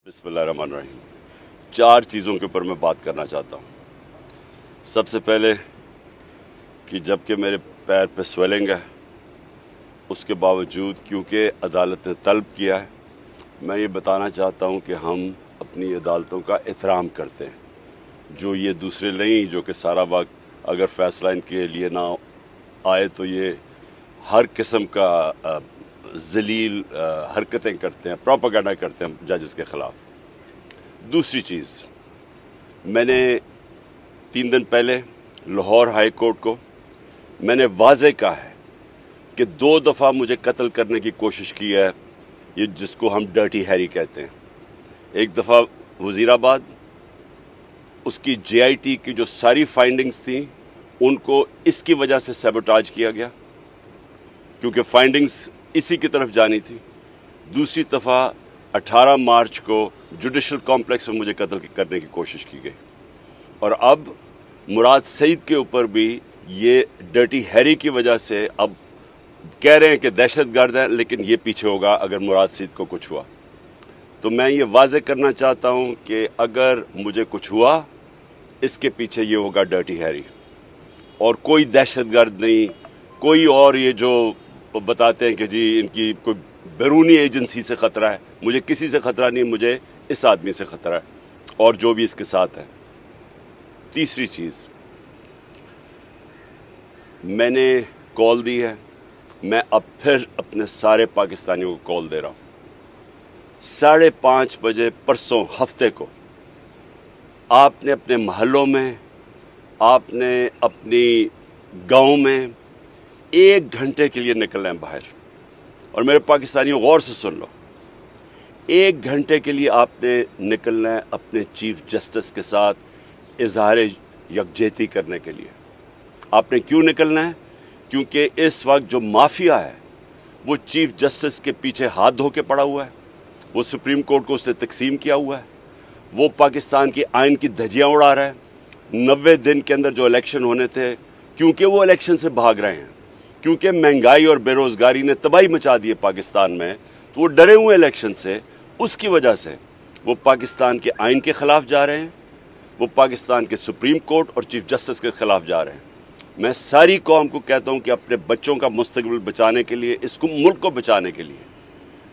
बिस्मिल्लाहिर्रहमानिर्रहीम। 4 चीज़ों के ऊपर मैं बात करना चाहता हूँ। सबसे पहले कि जबकि मेरे पैर पे स्वेलिंग है, उसके बावजूद क्योंकि अदालत ने तलब किया है, मैं ये बताना चाहता हूँ कि हम अपनी अदालतों का एहतराम करते हैं। जो ये दूसरे नहीं जो कि सारा वक्त अगर फ़ैसला इनके लिए ना आए तो ये हर किस्म का ज़लील हरकतें करते हैं, प्रोपेगेंडा करते हैं जजेस के ख़िलाफ़। दूसरी चीज़, मैंने 3 दिन पहले लाहौर हाई कोर्ट को मैंने वाज़े कहा है कि 2 दफ़ा मुझे कत्ल करने की कोशिश की है, ये जिसको हम डर्टी हैरी कहते हैं। एक दफ़ा वज़ीराबाद, उसकी JIT की जो सारी फाइंडिंग्स थी उनको इसकी वजह से सैबोटाज किया गया क्योंकि फाइंडिंग्स इसी की तरफ जानी थी। दूसरी दफ़ा 18 मार्च को जुडिशल कॉम्प्लेक्स में मुझे कत्ल करने की कोशिश की गई और अब मुराद सईद के ऊपर भी ये डर्टी हैरी की वजह से अब कह रहे हैं कि दहशतगर्द है, लेकिन ये पीछे होगा अगर मुराद सईद को कुछ हुआ। तो मैं ये वाज़े करना चाहता हूँ कि अगर मुझे कुछ हुआ, इसके पीछे ये होगा डर्टी हैरी और कोई दहशतगर्द नहीं, कोई और ये जो बताते हैं कि जी इनकी कोई बैरूनी एजेंसी से ख़तरा है। मुझे किसी से ख़तरा नहीं, मुझे इस आदमी से ख़तरा है और जो भी इसके साथ है। तीसरी चीज़, मैंने कॉल दी है, मैं अब फिर अपने सारे पाकिस्तानियों को कॉल दे रहा हूँ। 5:30 बजे परसों हफ्ते को आपने अपने महलों में, आपने अपनी गाँव में 1 घंटे के लिए निकलना है बाहर। और मेरे पाकिस्तानियों गौर से सुन लो, 1 घंटे के लिए आपने निकलना है अपने चीफ जस्टिस के साथ इजहार यकजहती करने के लिए। आपने क्यों निकलना है? क्योंकि इस वक्त जो माफिया है वो चीफ जस्टिस के पीछे हाथ धो के पड़ा हुआ है। वो सुप्रीम कोर्ट को उसने तकसीम किया हुआ है, वो पाकिस्तान की आइन की धज्जियाँ उड़ा रहा है। 90 दिन के अंदर जो इलेक्शन होने थे, क्योंकि वो इलेक्शन से भाग रहे हैं, क्योंकि महंगाई और बेरोज़गारी ने तबाही मचा दी है पाकिस्तान में, तो वो डरे हुए इलेक्शन से, उसकी वजह से वो पाकिस्तान के आइन के ख़िलाफ़ जा रहे हैं, वो पाकिस्तान के सुप्रीम कोर्ट और चीफ जस्टिस के ख़िलाफ़ जा रहे हैं। मैं सारी कौम को कहता हूँ कि अपने बच्चों का मुस्तकबिल बचाने के लिए, इसको मुल्क को बचाने के लिए